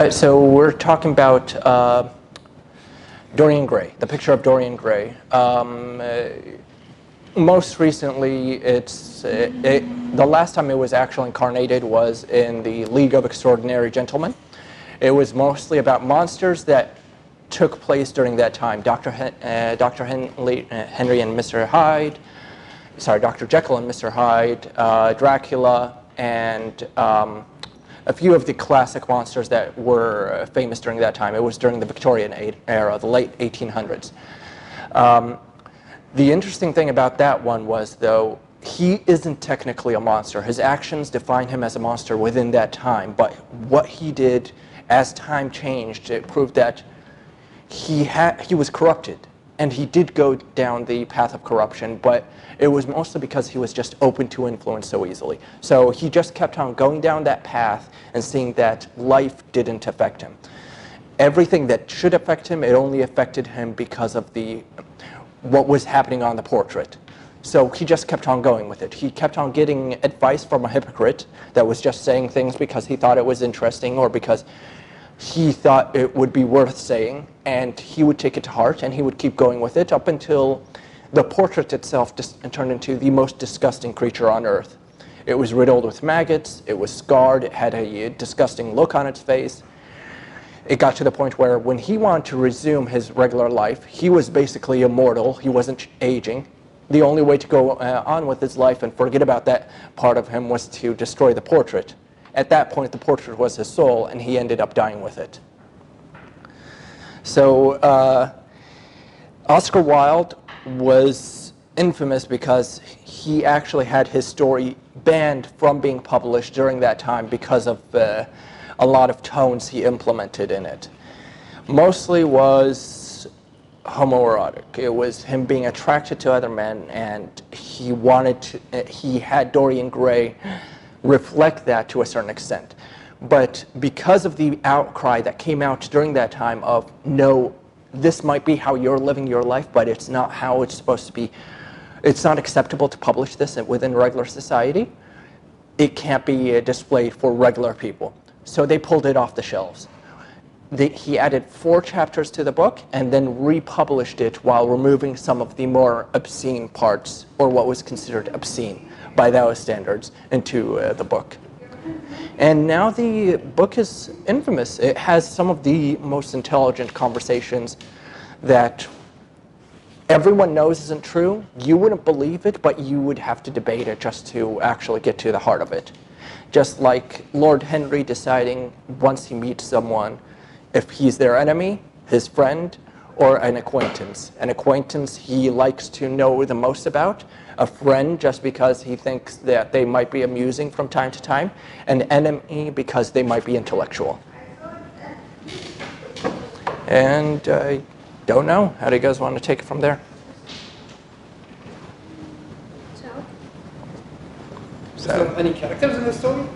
So we're talking about Dorian Gray, the picture of Dorian Gray. Most recently, the last time it was actually incarnated was in the League of Extraordinary Gentlemen. It was mostly about monsters that took place during that time. Dr. Henry and Mr. Hyde, Dr. Jekyll and Mr. Hyde, Dracula, and a few of the classic monsters that were famous during that time. It was during the Victorian era, the late 1800s. The interesting thing about that one was, though, he isn't technically a monster. His actions define him as a monster within that time, but what he did as time changed, it proved that he was corrupted, and he did go down the path of corruption, but it was mostly because he was just open to influence so easily. So he just kept on going down that path and seeing that life didn't affect him. Everything that should affect him, it only affected him because of what was happening on the portrait. So he just kept on going with it. He kept on getting advice from a hypocrite that was just saying things because he thought it was interesting or because he thought it would be worth saying, and he would take it to heart and he would keep going with it up until the portrait itself turned into the most disgusting creature on earth. It was riddled with maggots, it was scarred, it had a disgusting look on its face. It got to the point where when he wanted to resume his regular life, he was basically immortal, he wasn't aging. The only way to go on with his life and forget about that part of him was to destroy the portrait. At that point, the portrait was his soul, and he ended up dying with it. So Oscar Wilde was infamous because he actually had his story banned from being published during that time because of a lot of tones he implemented in it. Mostly was homoerotic. It was him being attracted to other men, and he had Dorian Gray reflect that to a certain extent. But because of the outcry that came out during that time of, no, this might be how you're living your life, but it's not how it's supposed to be. It's not acceptable to publish this within regular society. It can't be displayed for regular people. So they pulled it off the shelves. He added 4 chapters to the book and then republished it while removing some of the more obscene parts, or what was considered obscene by those standards, into the book. And now the book is infamous. It has some of the most intelligent conversations that everyone knows isn't true. You wouldn't believe it, but you would have to debate it just to actually get to the heart of it. Just like Lord Henry deciding once he meets someone if he's their enemy, his friend, or an acquaintance. An acquaintance he likes to know the most about, a friend just because he thinks that they might be amusing from time to time, an enemy because they might be intellectual. And I don't know. How do you guys want to take it from there? So, any characters in the story?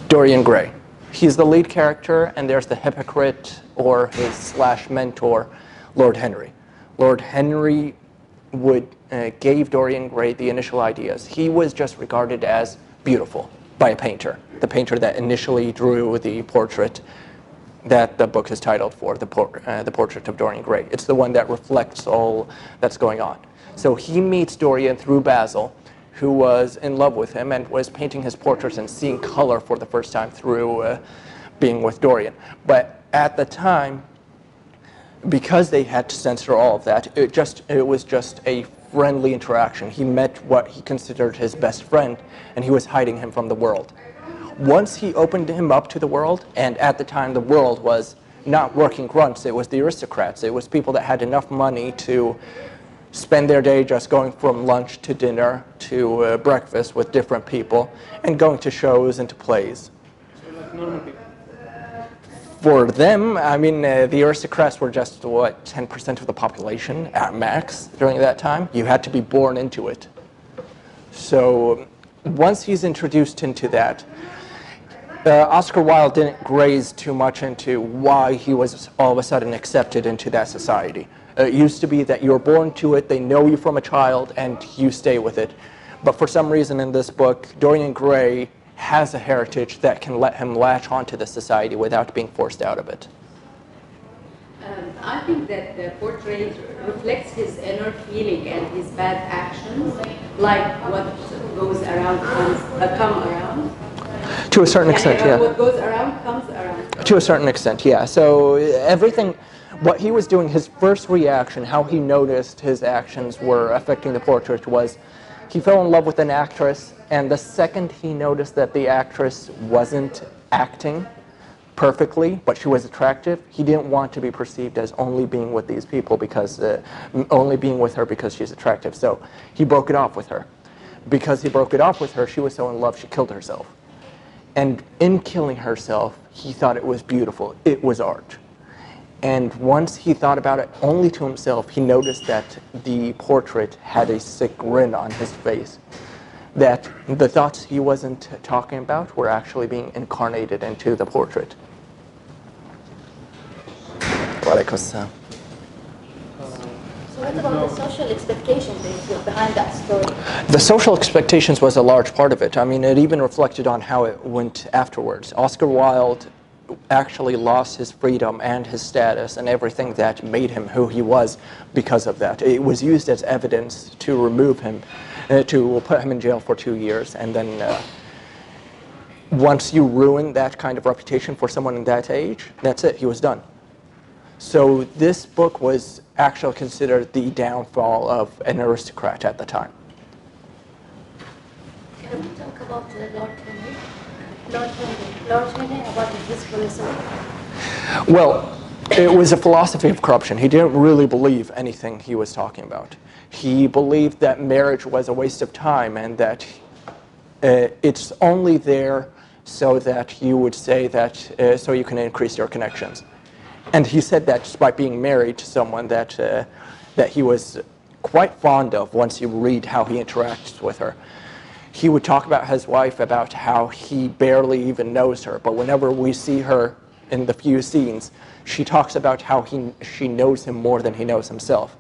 Dorian Gray. He's the lead character, and there's the hypocrite or his /mentor, Lord Henry. Lord Henry gave Dorian Gray the initial ideas. He was just regarded as beautiful by a painter, the painter that initially drew the portrait that the book is titled for, the portrait of Dorian Gray. It's the one that reflects all that's going on. So he meets Dorian through Basil, who was in love with him and was painting his portraits and seeing color for the first time through being with Dorian. But at the time, because they had to censor all of that, it was just a friendly interaction. He met what he considered his best friend, and he was hiding him from the world. Once he opened him up to the world, and at the time the world was not working grunts, it was the aristocrats. It was people that had enough money to spend their day just going from lunch to dinner to breakfast with different people and going to shows and to plays. So like normal people. For them, I mean, the aristocrats were just, 10% of the population at max during that time. You had to be born into it. So once he's introduced into that, Oscar Wilde didn't graze too much into why he was all of a sudden accepted into that society. It used to be that you're born to it, they know you from a child, and you stay with it. But for some reason in this book, Dorian Gray has a heritage that can let him latch onto the society without being forced out of it. I think that the portrait reflects his inner feeling and his bad actions, like what goes around come around. To a certain extent, yeah. What goes around comes around. To a certain extent, yeah. So everything, what he was doing, his first reaction, how he noticed his actions were affecting the portrait was he fell in love with an actress, and the second he noticed that the actress wasn't acting perfectly, but she was attractive, he didn't want to be perceived as only being with these people because, only being with her because she's attractive. So he broke it off with her. Because he broke it off with her, she was so in love she killed herself. And in killing herself, he thought it was beautiful. It was art. And once he thought about it only to himself, he noticed that the portrait had a sick grin on his face. That the thoughts he wasn't talking about were actually being incarnated into the portrait. Walaikum assalam. So what about the social expectations behind that story? The social expectations was a large part of it. I mean, it even reflected on how it went afterwards. Oscar Wilde actually lost his freedom and his status and everything that made him who he was because of that. It was used as evidence to remove him, to put him in jail for 2 years, and then once you ruin that kind of reputation for someone in that age, that's it, he was done. So this book was actually considered the downfall of an aristocrat at the time. Can we talk about Lord Henry? Lord Henry, about his philosophy? Well, it was a philosophy of corruption. He didn't really believe anything he was talking about. He believed that marriage was a waste of time and that it's only there so that you would say that, so you can increase your connections. And he said that just by being married to someone that he was quite fond of once you read how he interacts with her. He would talk about his wife, about how he barely even knows her, but whenever we see her in the few scenes, she talks about how she knows him more than he knows himself.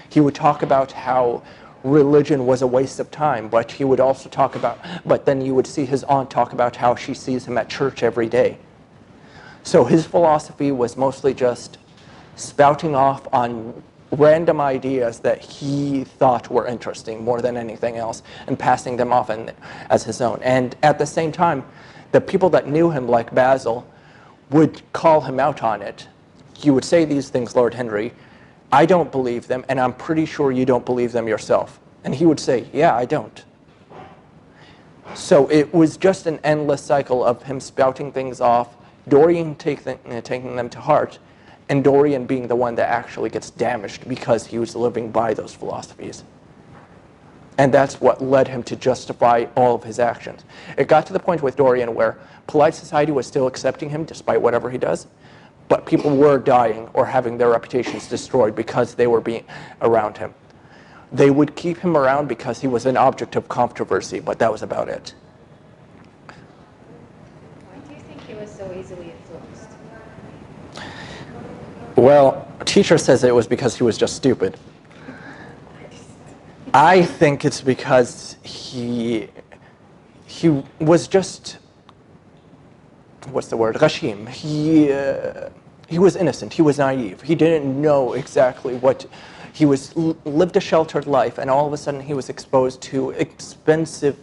He would talk about how religion was a waste of time, but he would also talk about, but then you would see his aunt talk about how she sees him at church every day. So his philosophy was mostly just spouting off on random ideas that he thought were interesting more than anything else and passing them off as his own. And at the same time, the people that knew him, like Basil, would call him out on it. He would say these things, Lord Henry, I don't believe them, and I'm pretty sure you don't believe them yourself. And he would say, yeah, I don't. So it was just an endless cycle of him spouting things off, Dorian taking them to heart, and Dorian being the one that actually gets damaged because he was living by those philosophies. And that's what led him to justify all of his actions. It got to the point with Dorian where polite society was still accepting him despite whatever he does, but people were dying or having their reputations destroyed because they were being around him. They would keep him around because he was an object of controversy, but that was about it. So easily influenced? Well, a teacher says it was because he was just stupid. I think it's because he was just, what's the word, Ghashim. He was innocent, he was naive. He didn't know exactly what, lived a sheltered life, and all of a sudden he was exposed to expensive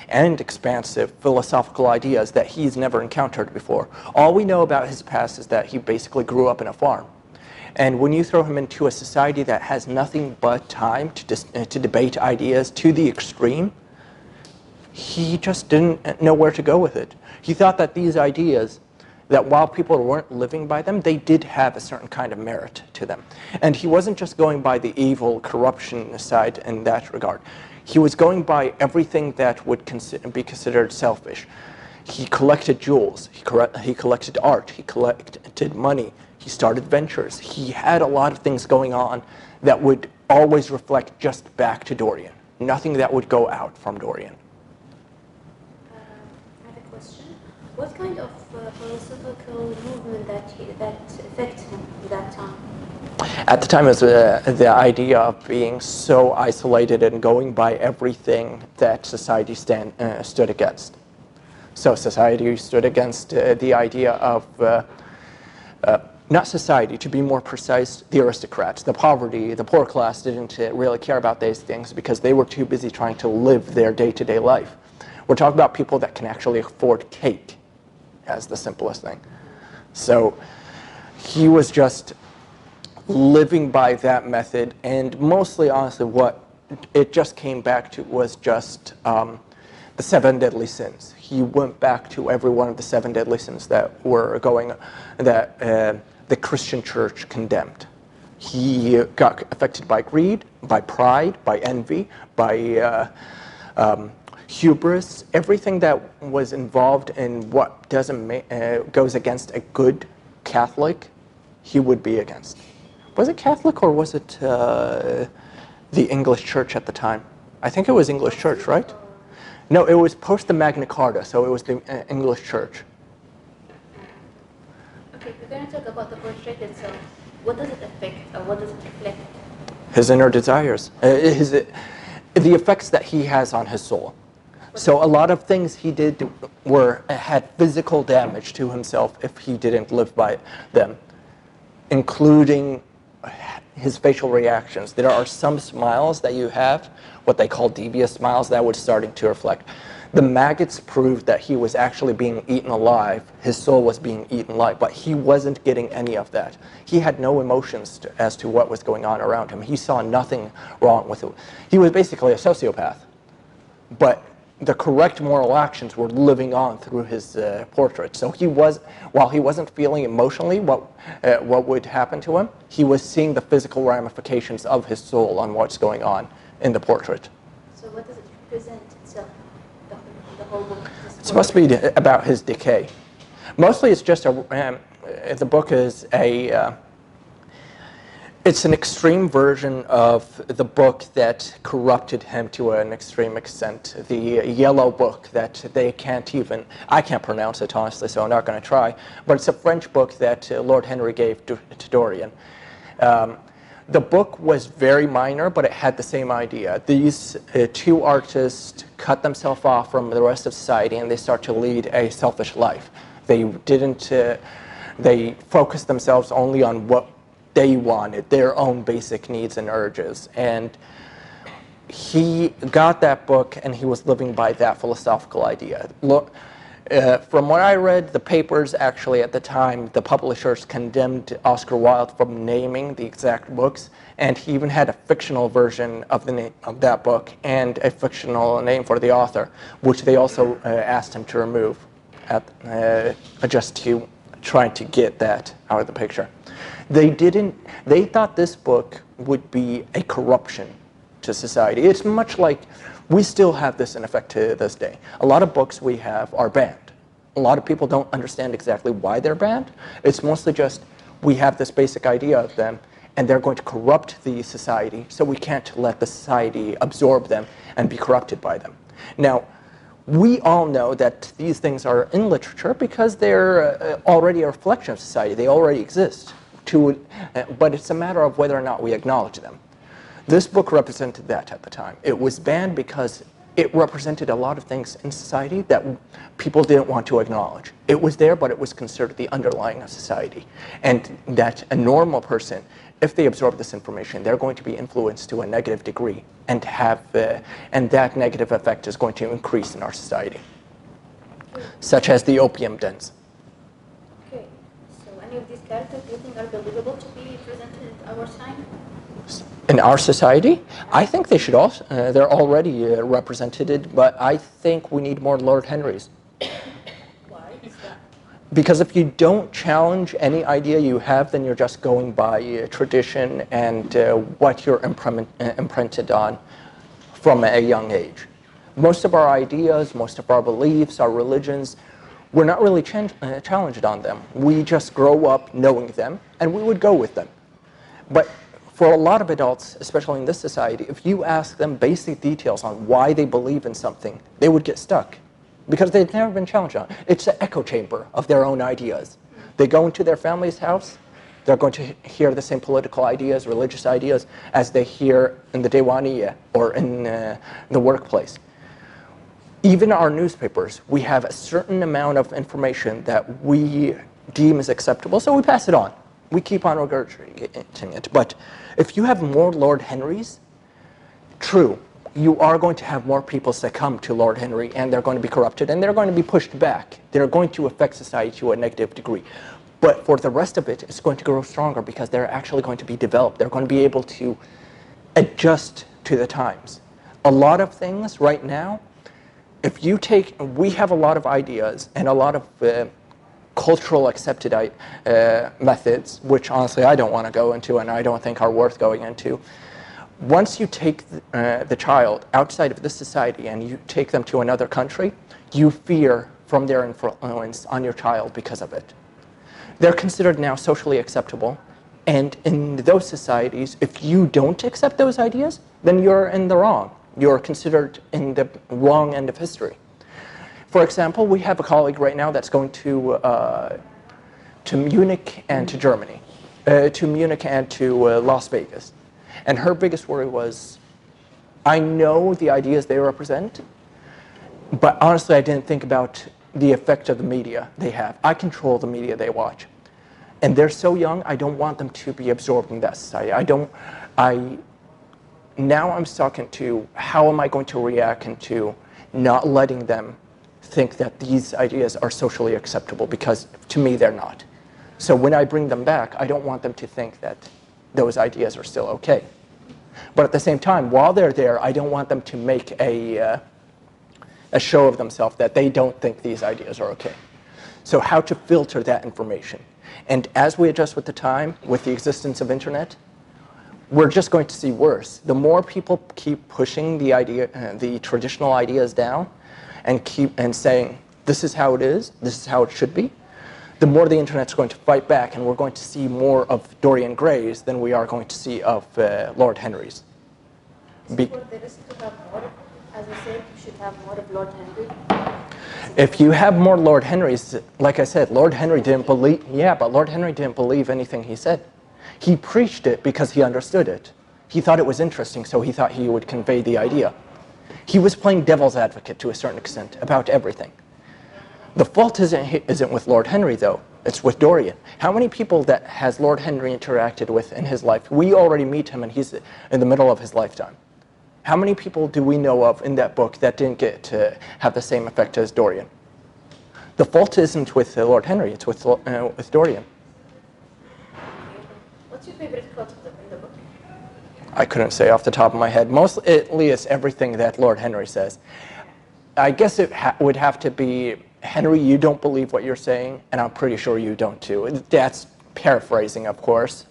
and expansive philosophical ideas that he's never encountered before. All we know about his past is that he basically grew up in a farm. And when you throw him into a society that has nothing but time to debate ideas to the extreme, he just didn't know where to go with it. He thought that these ideas, that while people weren't living by them, they did have a certain kind of merit to them. And he wasn't just going by the evil corruption side in that regard. He was going by everything that would be considered selfish. He collected jewels, he collected art, he collected money, he started ventures. He had a lot of things going on that would always reflect just back to Dorian. Nothing that would go out from Dorian. I have a question. What kind of philosophical movement that affected him at that time? At the time, it was the idea of being so isolated and going by everything that society stood against. So society stood against the idea of, not society, to be more precise, the aristocrats. The poverty, the poor class didn't really care about these things because they were too busy trying to live their day-to-day life. We're talking about people that can actually afford cake as the simplest thing. So he was just living by that method, and mostly, honestly, what it just came back to was just the 7 deadly sins. He went back to every one of the 7 deadly sins that were the Christian church condemned. He got affected by greed, by pride, by envy, by hubris, everything that was involved in what goes against a good Catholic, he would be against. Was it Catholic or was it the English church at the time? I think it was English church, right? No, it was post the Magna Carta, so it was the English church. Okay, we're going to talk about the portrait itself. What does it affect, or what does it reflect? His inner desires, the effects that he has on his soul. So a lot of things he did had physical damage to himself if he didn't live by them, including his facial reactions. There are some smiles that you have, what they call devious smiles, that was starting to reflect. The maggots proved that he was actually being eaten alive. His soul was being eaten alive, but he wasn't getting any of that. He had no emotions as to what was going on around him. He saw nothing wrong with it. He was basically a sociopath. But the correct moral actions were living on through his portrait. So while he wasn't feeling emotionally what would happen to him, he was seeing the physical ramifications of his soul on what's going on in the portrait. So what does it represent itself, the whole book? It's supposed to be about his decay. Mostly it's just the book is it's an extreme version of the book that corrupted him to an extreme extent. The yellow book that I can't pronounce it honestly, so I'm not going to try, but it's a French book that Lord Henry gave to Dorian. The book was very minor, but it had the same idea. These 2 artists cut themselves off from the rest of society and they start to lead a selfish life. They focused themselves only on what they wanted, their own basic needs and urges. And he got that book and he was living by that philosophical idea. Look, from what I read, the papers actually at the time, the publishers condemned Oscar Wilde from naming the exact books, and he even had a fictional version of the name of that book and a fictional name for the author, which they also asked him to remove just to try to get that out of the picture. They thought this book would be a corruption to society. It's much like we still have this in effect to this day. A lot of books we have are banned. A lot of people don't understand exactly why they're banned. It's mostly just we have this basic idea of them and they're going to corrupt the society, so we can't let the society absorb them and be corrupted by them. Now, we all know that these things are in literature because they're already a reflection of society. They already exist. But it's a matter of whether or not we acknowledge them. This book represented that at the time. It was banned because it represented a lot of things in society that people didn't want to acknowledge. It was there, but it was considered the underlying of society. And that a normal person, if they absorb this information, they're going to be influenced to a negative degree and that negative effect is going to increase in our society, such as the opium dens. Okay, so any of these characters do you think are believable to be presented in our time? In our society, I think they should also, they're already represented, but I think we need more Lord Henrys. Why is that? Because if you don't challenge any idea you have, then you're just going by tradition and what you're imprinted on from a young age. Most of our ideas, most of our beliefs, our religions, we're not really challenged on them. We just grow up knowing them, and we would go with them. But for a lot of adults, especially in this society, if you ask them basic details on why they believe in something, they would get stuck because they've never been challenged on it. It's an echo chamber of their own ideas. They go into their family's house, they're going to hear the same political ideas, religious ideas, as they hear in the Diwaniyah or in the workplace. Even our newspapers, we have a certain amount of information that we deem as acceptable, so we pass it on. We keep on regurgitating it. But if you have more Lord Henrys, true, you are going to have more people succumb to Lord Henry, and they're going to be corrupted, and they're going to be pushed back. They're going to affect society to a negative degree. But for the rest of it, it's going to grow stronger because they're actually going to be developed. They're going to be able to adjust to the times. A lot of things right now, if you take, we have a lot of ideas and a lot of cultural accepted methods, which honestly I don't want to go into and I don't think are worth going into. Once you take the child outside of this society and you take them to another country, you fear from their influence on your child because of it. They're considered now socially acceptable, and in those societies, if you don't accept those ideas, then you're in the wrong. You're considered in the wrong end of history. For example, we have a colleague right now that's going to Munich and to Germany, to Munich and to Las Vegas. And her biggest worry was, I know the ideas they represent, but honestly I didn't think about the effect of the media they have. I control the media they watch. And they're so young, I don't want them to be absorbed in that society. Now I'm stuck into how am I going to react into not letting them think that these ideas are socially acceptable, because to me they're not. So when I bring them back, I don't want them to think that those ideas are still okay. But at the same time, while they're there, I don't want them to make a show of themselves that they don't think these ideas are okay. So how to filter that information. And as we adjust with the time, with the existence of internet, we're just going to see worse. The more people keep pushing the traditional ideas down and saying, this is how it is, this is how it should be, the more the internet's going to fight back, and we're going to see more of Dorian Grays than we are going to see of Lord Henrys. For the rest to have more, as I said, you should have more of Lord Henry. If you have more Lord Henrys, like I said, Lord Henry didn't believe, but Lord Henry didn't believe anything he said. He preached it because he understood it. He thought it was interesting, so he thought he would convey the idea. He was playing devil's advocate to a certain extent about everything. The fault isn't with Lord Henry, though. It's with Dorian. How many people that has Lord Henry interacted with in his life? We already meet him, and he's in the middle of his lifetime. How many people do we know of in that book that didn't get to have the same effect as Dorian? The fault isn't with Lord Henry, it's with Dorian. What's your favorite quote in the book? I couldn't say off the top of my head. Mostly, at least, everything that Lord Henry says. I guess it would have to be, Henry, you don't believe what you're saying, and I'm pretty sure you don't too. That's paraphrasing, of course.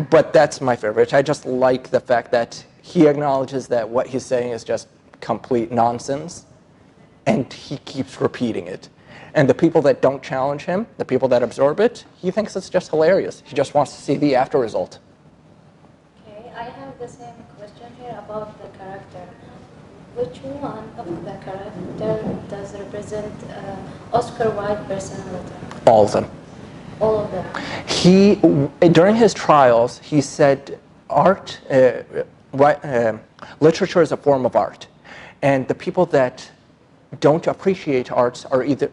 But that's my favorite. I just like the fact that he acknowledges that what he's saying is just complete nonsense, and he keeps repeating it. And the people that don't challenge him, the people that absorb it, he thinks it's just hilarious. He just wants to see the after result. Okay, I have the same question here about the character. Which one of the character does represent Oscar Wilde personality? All of them. All of them. During his trials, he said literature is a form of art. And the people that don't appreciate arts are either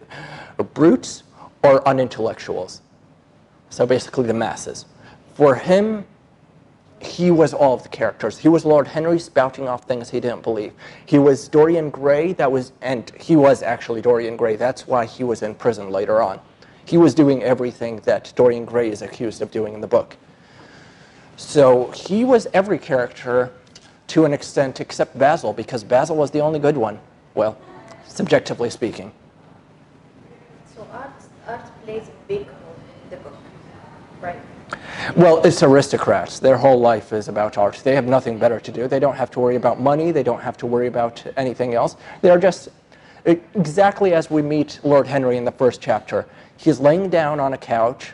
brutes or unintellectuals. So basically the masses. For him, he was all of the characters. He was Lord Henry spouting off things he didn't believe. He was Dorian Gray, and he was actually Dorian Gray. That's why he was in prison later on. He was doing everything that Dorian Gray is accused of doing in the book. So he was every character to an extent except Basil, because Basil was the only good one. Well, subjectively speaking. So art plays a big role in the book, right? Well, it's aristocrats. Their whole life is about art. They have nothing better to do. They don't have to worry about money. They don't have to worry about anything else. They're just exactly as we meet Lord Henry in the first chapter. He's laying down on a couch,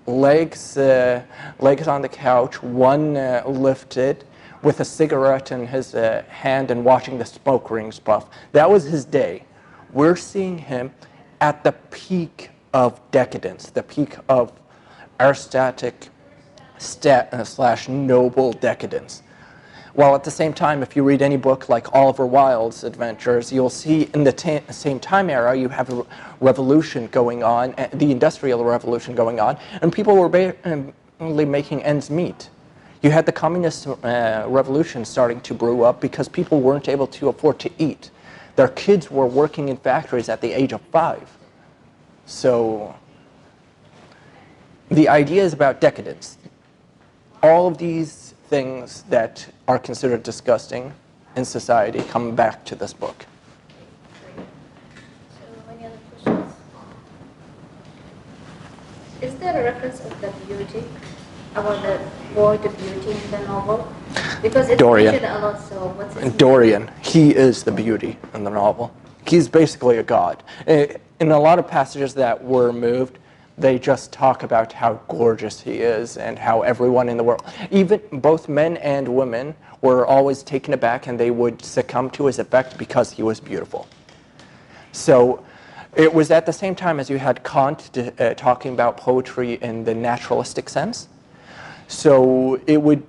legs on the couch, one lifted, with a cigarette in his hand and watching the smoke rings puff. That was his day. We're seeing him at the peak of decadence, the peak of aristocratic / noble decadence. While at the same time, if you read any book like Oliver Wilde's adventures, you'll see in the same time era, you have a revolution going on, the Industrial Revolution going on, and people were basically making ends meet. You had the Communist Revolution starting to brew up because people weren't able to afford to eat. Their kids were working in factories at the age of 5. So the idea is about decadence. All of these things that are considered disgusting in society come back to this book. So, any other questions? Is there a reference of the beauty, about the word beauty in the novel? Because it's Dorian. mentioned a lot, so what's his name? Dorian, he is the beauty in the novel. He's basically a god. In a lot of passages that were moved, they just talk about how gorgeous he is and how everyone in the world, even both men and women, were always taken aback and they would succumb to his effect because he was beautiful. So it was at the same time as you had Kant talking about poetry in the naturalistic sense. So it would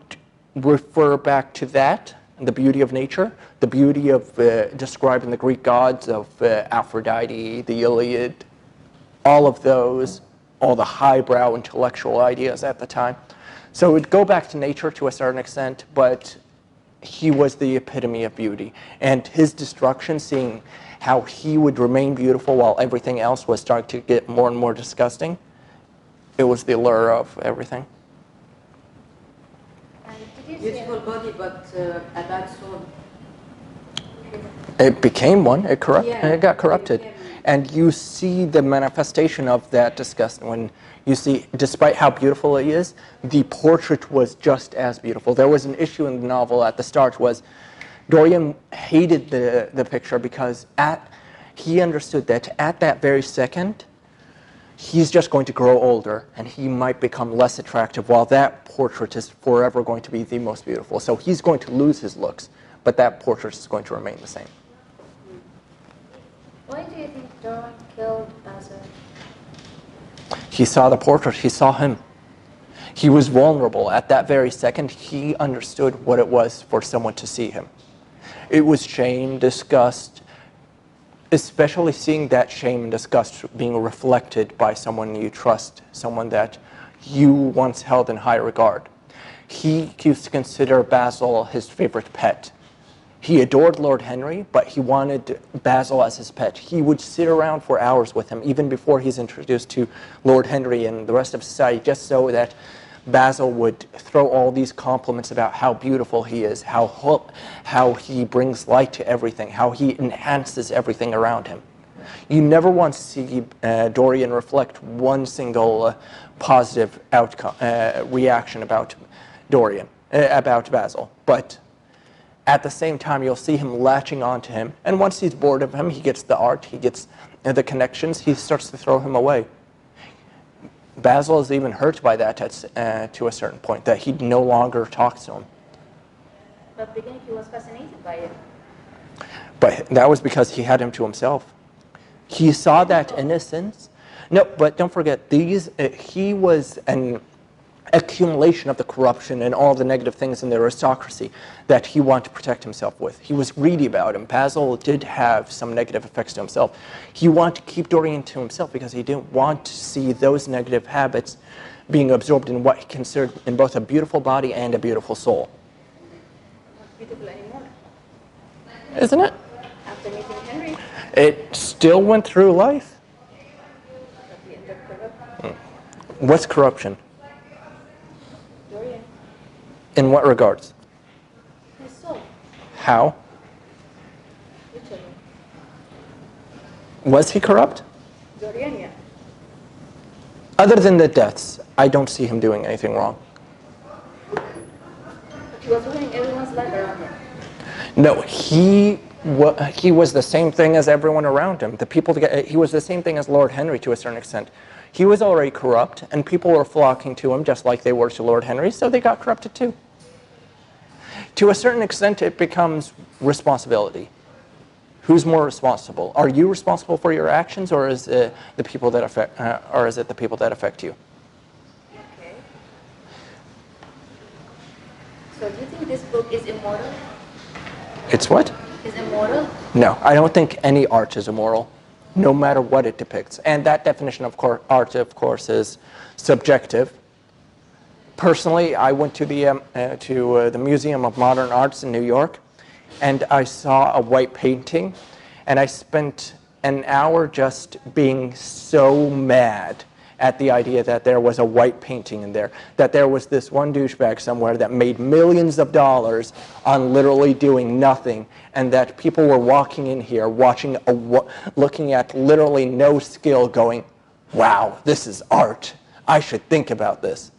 refer back to that, the beauty of nature, the beauty of describing the Greek gods of Aphrodite, the Iliad, all of those, all the highbrow intellectual ideas at the time. So it would go back to nature to a certain extent, but he was the epitome of beauty. And his destruction, seeing how he would remain beautiful while everything else was starting to get more and more disgusting, it was the allure of everything. And did you see Beautiful body, but a bad soul. It became one. It got corrupted. Yeah. And you see the manifestation of that disgust when you see, despite how beautiful he is, the portrait was just as beautiful. There was an issue in the novel at the start was Dorian hated the picture because he understood that at that very second, he's just going to grow older and he might become less attractive while that portrait is forever going to be the most beautiful. So he's going to lose his looks, but that portrait is going to remain the same. Why do you think Dorian killed Basil? He saw the portrait, he saw him. He was vulnerable. At that very second, he understood what it was for someone to see him. It was shame, disgust, especially seeing that shame and disgust being reflected by someone you trust, someone that you once held in high regard. He used to consider Basil his favorite pet. He adored Lord Henry, but he wanted Basil as his pet. He would sit around for hours with him, even before he's introduced to Lord Henry and the rest of society, just so that Basil would throw all these compliments about how beautiful he is, how he brings light to everything, how he enhances everything around him. You never once see Dorian reflect one single positive outcome, reaction about about Basil, but at the same time, you'll see him latching onto him, and once he's bored of him, he gets the art, he gets the connections, he starts to throw him away. Basil is even hurt by that to a certain point, that he no longer talks to him. But beginning he was fascinated by it. But that was because he had him to himself. He saw that innocence. No, but don't forget, he was an accumulation of the corruption and all the negative things in the aristocracy that he wanted to protect himself with. He was greedy about him. Basil did have some negative effects to himself. He wanted to keep Dorian to himself because he didn't want to see those negative habits being absorbed in what he considered in both a beautiful body and a beautiful soul. Not beautiful anymore. Isn't it? After meeting Henry, It still went through life. but he ended up corrupt. What's corruption? Dorian, In what regards? his soul, How? literally. Was he corrupt? Dorian, yeah. Other than the deaths, I don't see him doing anything wrong. But he was ruining everyone's life around him. No, he was the same thing as everyone around him. He was the same thing as Lord Henry to a certain extent. He was already corrupt, and people were flocking to him just like they were to Lord Henry, so they got corrupted too. To a certain extent, it becomes responsibility. Who's more responsible? Are you responsible for your actions, or is it the people that affect you? Okay. So do you think think this book is immoral? It's what? Is immoral? No, I don't think any art is immoral, no matter what it depicts. And that definition of art, of course, is subjective. Personally, I went to the Museum of Modern Arts in New York, and I saw a white painting, and I spent an hour just being so mad at the idea that there was a white painting in there, that there was this one douchebag somewhere that made millions of dollars on literally doing nothing, and that people were walking in here looking at literally no skill going, wow, this is art. I should think about this.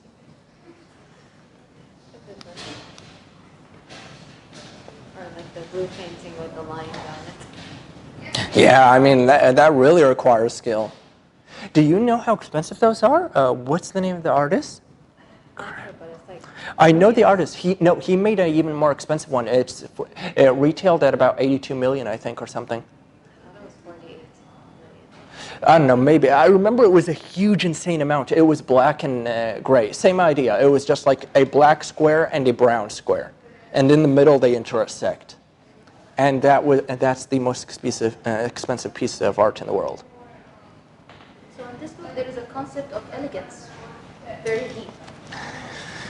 Or like the blue painting with the line down it. Yeah, I mean, that really requires skill. Do you know how expensive those are? What's the name of the artist? But it's like I know the artist. He made an even more expensive one. It retailed at about 82 million, I think, or something. I thought it was 48 million. I don't know, maybe. I remember it was a huge, insane amount. It was black and gray. Same idea. It was just like a black square and a brown square. And in the middle, they intersect. And that's the most expensive piece of art in the world. So in this book, there is a concept of elegance, very deep.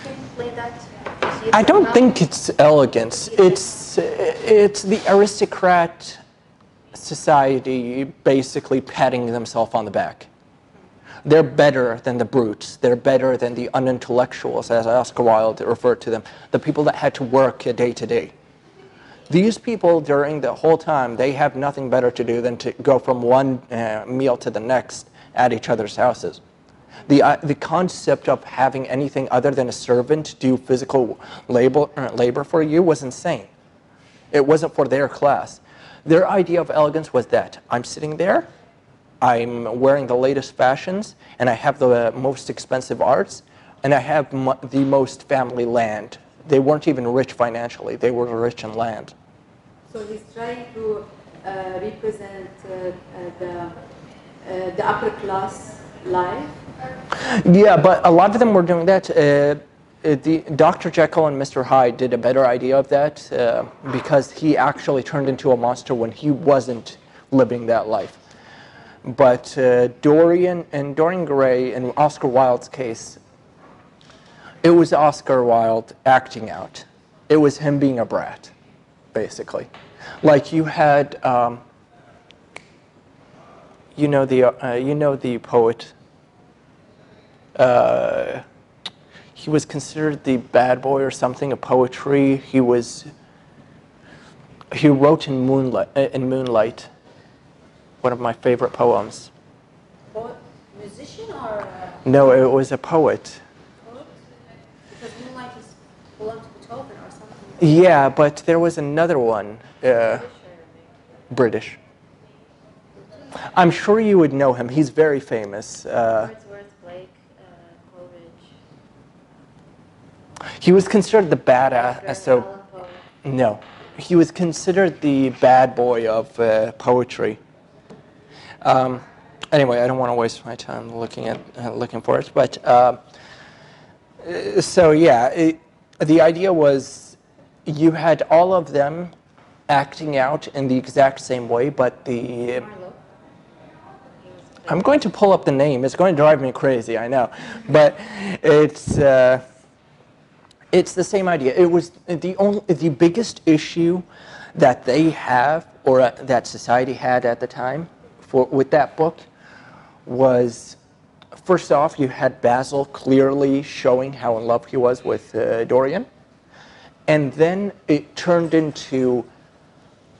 Can you explain that? You see it I don't now? think it's elegance. It's the aristocrat society basically patting themselves on the back. They're better than the brutes. They're better than the unintellectuals, as Oscar Wilde referred to them, the people that had to work day to day. These people, during the whole time, they have nothing better to do than to go from one meal to the next at each other's houses. The concept of having anything other than a servant do physical labor for you was insane. It wasn't for their class. Their idea of elegance was that I'm sitting there, I'm wearing the latest fashions, and I have the most expensive arts, and I have the most family land. They weren't even rich financially, they were rich in land. So he's trying to represent the upper class life. Yeah, but a lot of them were doing that. The Dr. Jekyll and Mr. Hyde did a better idea of that because he actually turned into a monster when he wasn't living that life. But Dorian Gray, in Oscar Wilde's case, it was Oscar Wilde acting out. It was him being a brat, basically. Like you had, you know the poet. He was considered the bad boy or something of poetry. He wrote in Moonlight, one of my favorite poems. Musician or No, it was a poet. poet? Because Moonlight is belonged to Beethoven or something. Yeah, but there was another one, British. I'm sure you would know him. He's very famous. Wordsworth, Blake, Coleridge. He was considered the badass. So Allan Poe. no, he was considered the bad boy of poetry. Anyway, I don't want to waste my time looking for it. But so yeah, the idea was you had all of them acting out in the exact same way, but the Marlowe. I'm going to pull up the name. It's going to drive me crazy, I know, but it's the same idea. It was the biggest issue that they have, or that society had at the time, with that book, was first off you had Basil clearly showing how in love he was with Dorian, and then it turned into.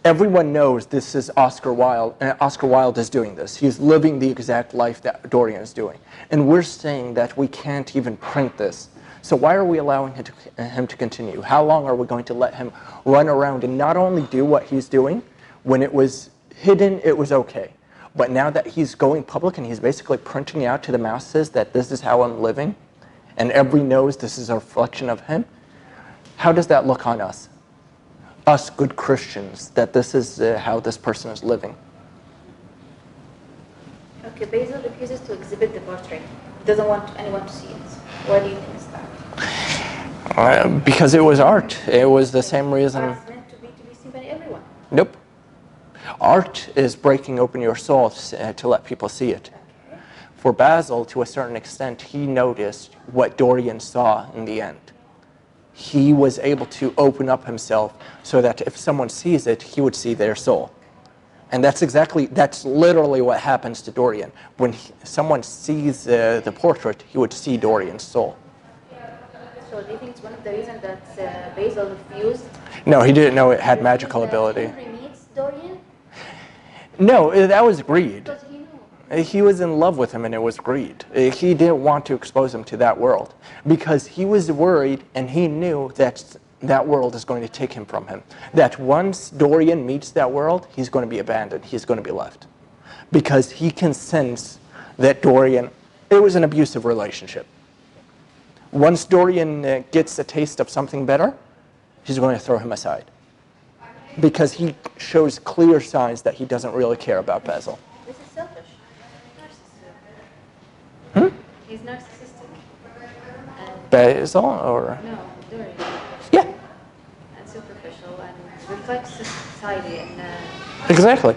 Everyone knows this is Oscar Wilde, and Oscar Wilde is doing this. He's living the exact life that Dorian is doing. And we're saying that we can't even print this. So why are we allowing him to continue? How long are we going to let him run around and not only do what he's doing? When it was hidden, it was okay. But now that he's going public and he's basically printing out to the masses that this is how I'm living, and everyone knows this is a reflection of him, how does that look on us? Us good Christians, that this is how this person is living. Okay, Basil refuses to exhibit the portrait. He doesn't want anyone to see it. Why do you think it's that? Because it was art. It was the same reason. Art's meant to be seen by everyone. Nope. Art is breaking open your soul to let people see it. For Basil, to a certain extent, he noticed what Dorian saw in the end. He was able to open up himself so that if someone sees it, he would see their soul. And that's literally what happens to Dorian. When someone sees the portrait, he would see Dorian's soul. So do you think it's one of the reasons that Basil refused? No, he didn't know it had magical ability. Henry meets Dorian? No, that was greed. Because he knew. He was in love with him and it was greed. He didn't want to expose him to that world because he was worried and he knew that that world is going to take him from him. That once Dorian meets that world, he's going to be abandoned. He's going to be left. Because he can sense that Dorian, it was an abusive relationship. Once Dorian gets a taste of something better, he's going to throw him aside. Because he shows clear signs that he doesn't really care about Basil. This is selfish. Narcissism. He's narcissistic. And Basil or? no, Dorian. Yeah, And superficial and reflects society. And exactly.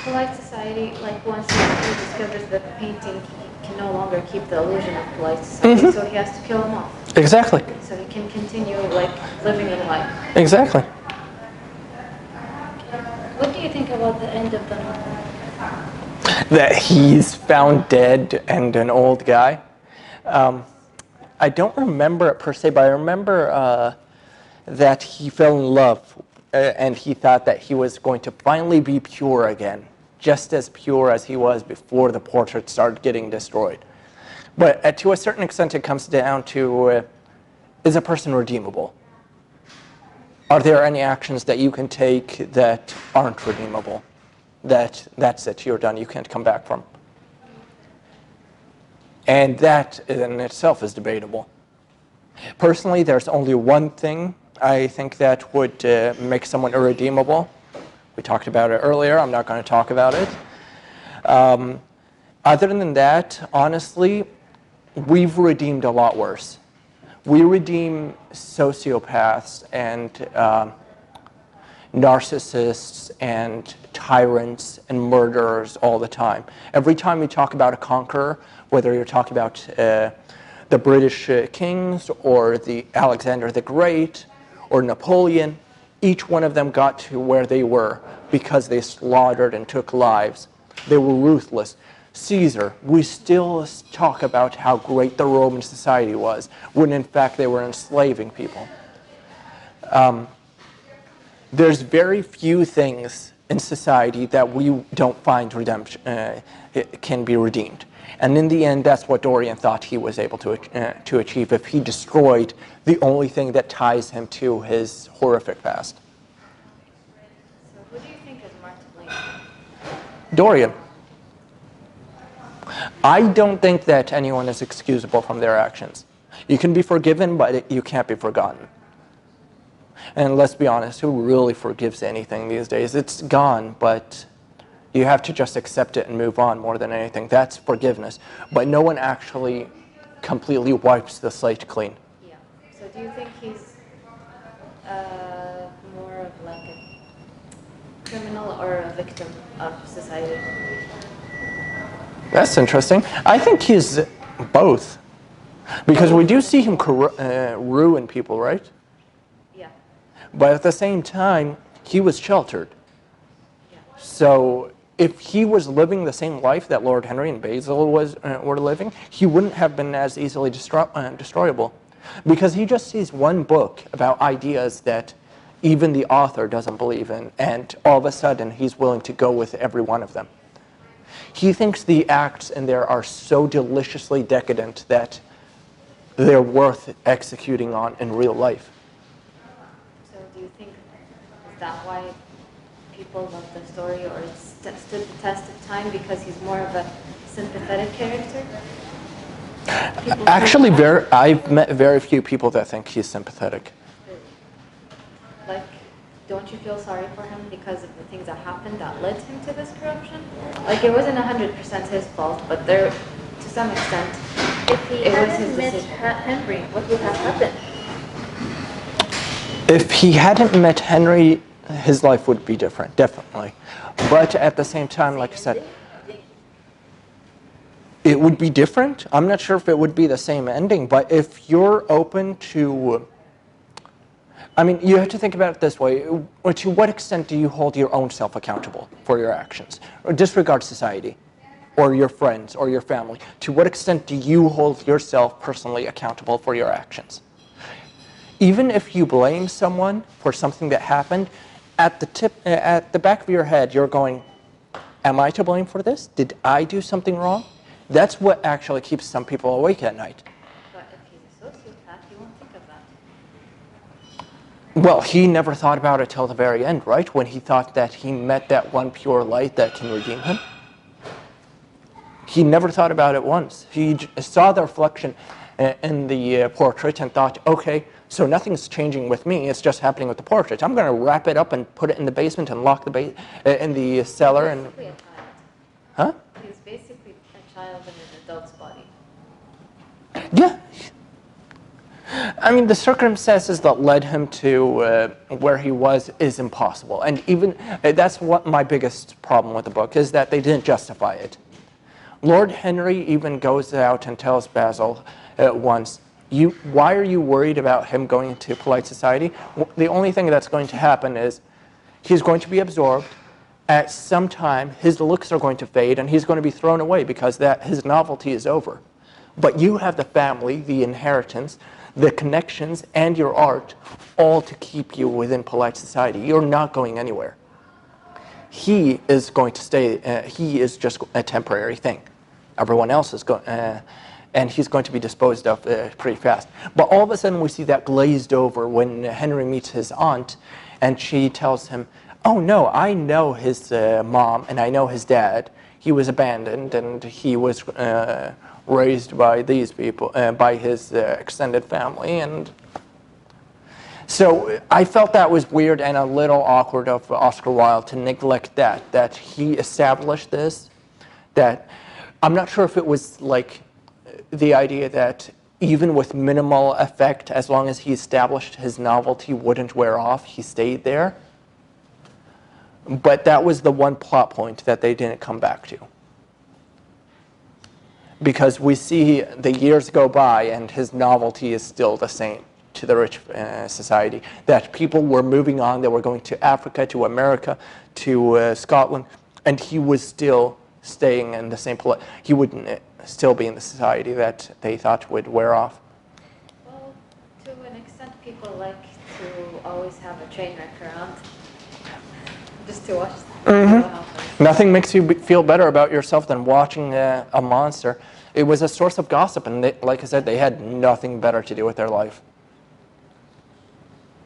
polite society, like once he discovers that the painting, he can no longer keep the illusion of polite society, so he has to kill him off. Exactly. So he can continue like living in life. Exactly. What do you think about the end of the novel? That he's found dead and an old guy. I don't remember it per se, but I remember that he fell in love and he thought that he was going to finally be pure again, just as pure as he was before the portrait started getting destroyed. But to a certain extent, it comes down to, is a person redeemable? Are there any actions that you can take that aren't redeemable? That's it, you're done, you can't come back from. And that in itself is debatable. Personally, there's only one thing I think that would make someone irredeemable. We talked about it earlier, I'm not going to talk about it. Other than that, honestly, we've redeemed a lot worse. We redeem sociopaths and narcissists and tyrants and murderers all the time. Every time we talk about a conqueror, whether you're talking about the British kings or the Alexander the Great or Napoleon, each one of them got to where they were because they slaughtered and took lives. They were ruthless. Caesar, we still talk about how great the Roman society was, when in fact they were enslaving people. There's very few things in society that we don't find redemption can be redeemed. And in the end, that's what Dorian thought he was able to achieve if he destroyed the only thing that ties him to his horrific past. So who do you think is more to blame? Dorian. I don't think that anyone is excusable from their actions. You can be forgiven, but you can't be forgotten. And let's be honest, who really forgives anything these days? It's gone, but you have to just accept it and move on more than anything. That's forgiveness. But no one actually completely wipes the slate clean. Yeah. So do you think he's more of like a criminal or a victim of society? That's interesting. I think he's both. Because we do see him ruin people, right? Yeah. But at the same time, he was sheltered. Yeah. So if he was living the same life that Lord Henry and Basil were living, he wouldn't have been as easily destroyable. Because he just sees one book about ideas that even the author doesn't believe in, and all of a sudden he's willing to go with every one of them. He thinks the acts in there are so deliciously decadent that they're worth executing on in real life. So do you think is that why people love the story, or it stood the test of time because he's more of a sympathetic character? Actually, I've met very few people that think he's sympathetic. Like, don't you feel sorry for him because of the things that happened that led him to this corruption? Like, it wasn't 100% his fault, but there, to some extent, If he it was his hadn't met decision. Henry, what would have happened? If he hadn't met Henry, his life would be different, definitely. But at the same time, like I said, it would be different. I'm not sure if it would be the same ending, but if you're open to, I mean, you have to think about it this way. To what extent do you hold your own self accountable for your actions? Or disregard society, or your friends, or your family. To what extent do you hold yourself personally accountable for your actions? Even if you blame someone for something that happened, at the back of your head, you're going, am I to blame for this? Did I do something wrong? That's what actually keeps some people awake at night. But if he's a sociopath, he won't think of that. Well, he never thought about it till the very end, right? When he thought that he met that one pure light that can redeem him. He never thought about it once. He saw the reflection in the portrait and thought, okay, so nothing's changing with me, it's just happening with the portrait. I'm going to wrap it up and put it in the basement and lock the in the cellar. And Basically a child. huh? He's basically a child in an adult's body. Yeah. I mean, the circumstances that led him to where he was is impossible. And even, that's what my biggest problem with the book, is that they didn't justify it. Lord Henry even goes out and tells Basil once, why are you worried about him going into polite society? The only thing that's going to happen is he's going to be absorbed. At some time, his looks are going to fade and he's going to be thrown away because his novelty is over. But you have the family, the inheritance, the connections, and your art, all to keep you within polite society. You're not going anywhere. He is going to stay, he is just a temporary thing. Everyone else is going, and he's going to be disposed of pretty fast. But all of a sudden we see that glazed over when Henry meets his aunt, and she tells him, oh no, I know his mom and I know his dad. He was abandoned and he was raised by these people, by his extended family. And so I felt that was weird and a little awkward of Oscar Wilde to neglect that he established this, that I'm not sure if it was like the idea that even with minimal effect, as long as he established his novelty wouldn't wear off, he stayed there. But that was the one plot point that they didn't come back to. Because we see the years go by and his novelty is still the same to the rich society. That people were moving on, they were going to Africa, to America, to Scotland, and he was still staying in the same place. He wouldn't still be in the society that they thought would wear off. Well, to an extent, people like to always have a train wreck around. Just to watch Nothing makes you feel better about yourself than watching a monster. It was a source of gossip, and they, like I said, they had nothing better to do with their life.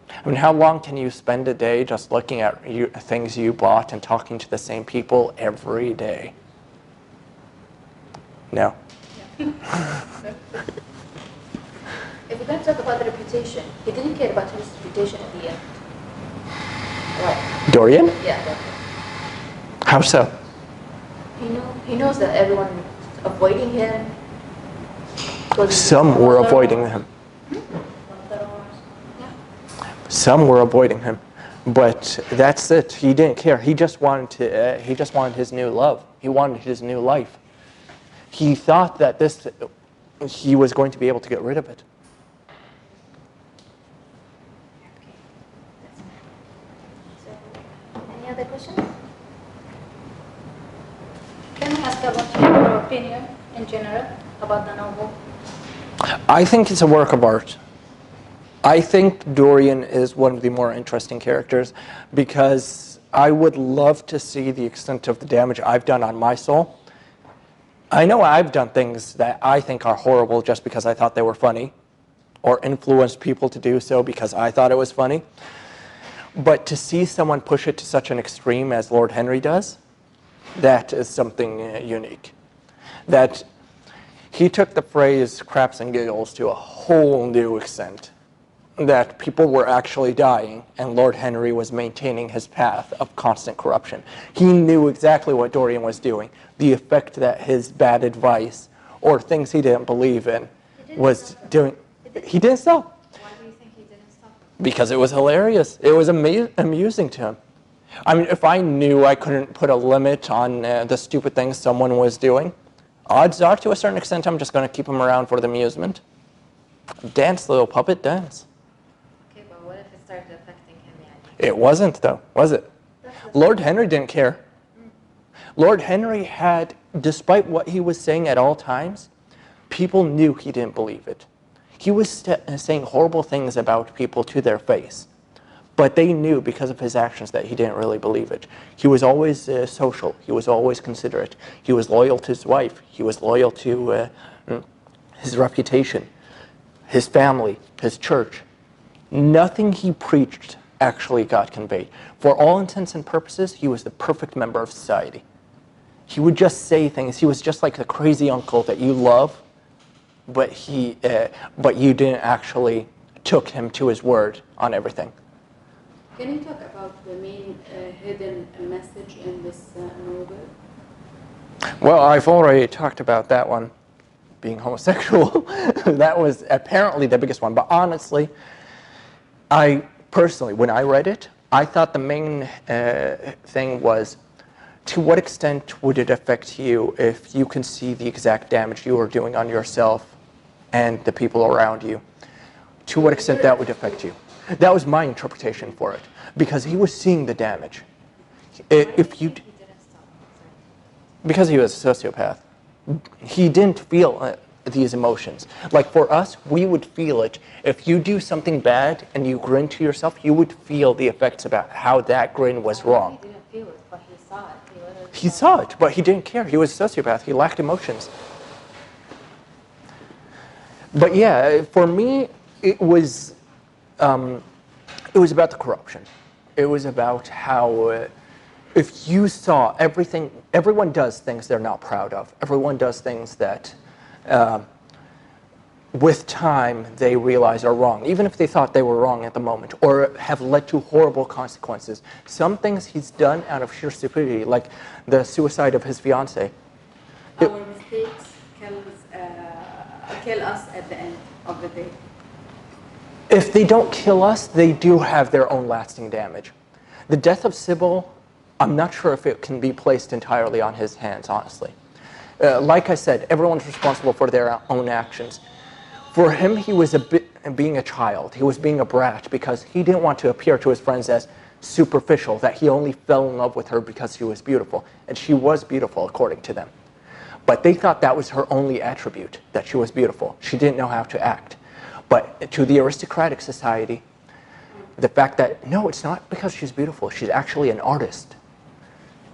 I mean, how long can you spend a day just looking at things you bought and talking to the same people every day? No. If we're going to talk about the reputation, he didn't care about his reputation at the end. Right. Dorian? Yeah. How so? He knows that everyone is avoiding him. Some were avoiding him. Some were avoiding him, but that's it. He didn't care. He just wanted to. He just wanted his new love. He wanted his new life. He thought that he was going to be able to get rid of it. Any other questions? Can I ask about your opinion in general about the novel? I think it's a work of art. I think Dorian is one of the more interesting characters because I would love to see the extent of the damage I've done on my soul. I know I've done things that I think are horrible just because I thought they were funny, or influenced people to do so because I thought it was funny. But to see someone push it to such an extreme as Lord Henry does, that is something unique. That he took the phrase craps and giggles to a whole new extent. That people were actually dying and Lord Henry was maintaining his path of constant corruption. He knew exactly what Dorian was doing, the effect that his bad advice or things he didn't believe in was doing. He didn't stop. Why do you think he didn't stop? Because it was hilarious. It was amusing to him. I mean, if I knew I couldn't put a limit on the stupid things someone was doing, odds are, to a certain extent, I'm just going to keep them around for the amusement. Dance, little puppet, dance. Okay, but what if it started affecting him? It wasn't, though, was it? Lord Henry didn't care. Lord Henry had, despite what he was saying at all times, people knew he didn't believe it. He was saying horrible things about people to their face. But they knew because of his actions that he didn't really believe it. He was always social. He was always considerate. He was loyal to his wife. He was loyal to his reputation, his family, his church. Nothing he preached actually got conveyed. For all intents and purposes, he was the perfect member of society. He would just say things. He was just like the crazy uncle that you love, but you didn't actually took him to his word on everything. Can you talk about the main hidden message in this novel? Well, I've already talked about that one, being homosexual. That was apparently the biggest one. But honestly, I personally, when I read it, I thought the main thing was, to what extent would it affect you if you can see the exact damage you are doing on yourself and the people around you? To what extent that would affect you? That was my interpretation for it, because he was seeing the damage. Because he was a sociopath, he didn't feel these emotions. Like for us, we would feel it. If you do something bad and you grin to yourself, you would feel the effects about how that grin was wrong. He didn't feel it, but he saw it. He saw it, but he didn't care. He was a sociopath. He lacked emotions. But yeah, for me, it was about the corruption. It was about how if you saw everything, everyone does things they're not proud of. Everyone does things that with time they realize are wrong, even if they thought they were wrong at the moment, or have led to horrible consequences. Some things he's done out of sheer stupidity, like the suicide of his fiancée. Our mistakes kill us at the end of the day. If they don't kill us, they do have their own lasting damage. The death of Sybil, I'm not sure if it can be placed entirely on his hands, honestly. Like I said, everyone's responsible for their own actions. For him, he was being a child. He was being a brat because he didn't want to appear to his friends as superficial, that he only fell in love with her because she was beautiful. And she was beautiful, according to them. But they thought that was her only attribute, that she was beautiful. She didn't know how to act. But to the aristocratic society, the fact that, no, it's not because she's beautiful. She's actually an artist.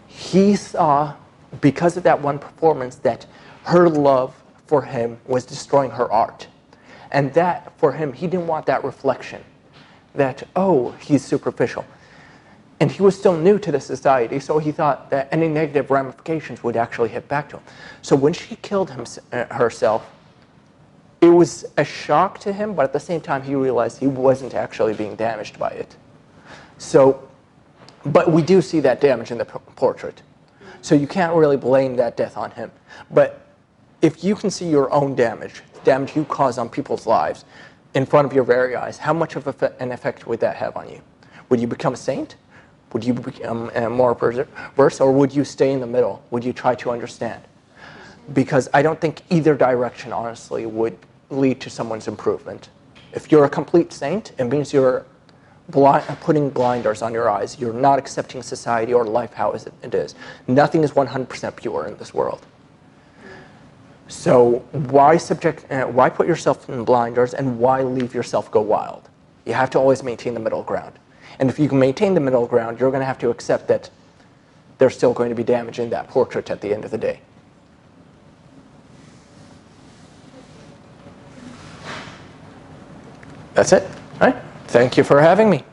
He saw, because of that one performance, that her love for him was destroying her art. And that, for him, he didn't want that reflection, that, oh, he's superficial. And he was still new to the society, so he thought that any negative ramifications would actually hit back to him. So when she killed herself, it was a shock to him, but at the same time, he realized he wasn't actually being damaged by it. So, but we do see that damage in the portrait. So you can't really blame that death on him. But if you can see your own damage, the damage you cause on people's lives in front of your very eyes, how much of an effect would that have on you? Would you become a saint? Would you become more perverse, or would you stay in the middle? Would you try to understand? Because I don't think either direction, honestly, would lead to someone's improvement. If you're a complete saint, it means you're putting blinders on your eyes. You're not accepting society or life how it is. Nothing is 100% pure in this world. So why put yourself in blinders, and why leave yourself go wild? You have to always maintain the middle ground. And if you can maintain the middle ground, you're going to have to accept that there's still going to be damage in that portrait at the end of the day. That's it. All right. Thank you for having me.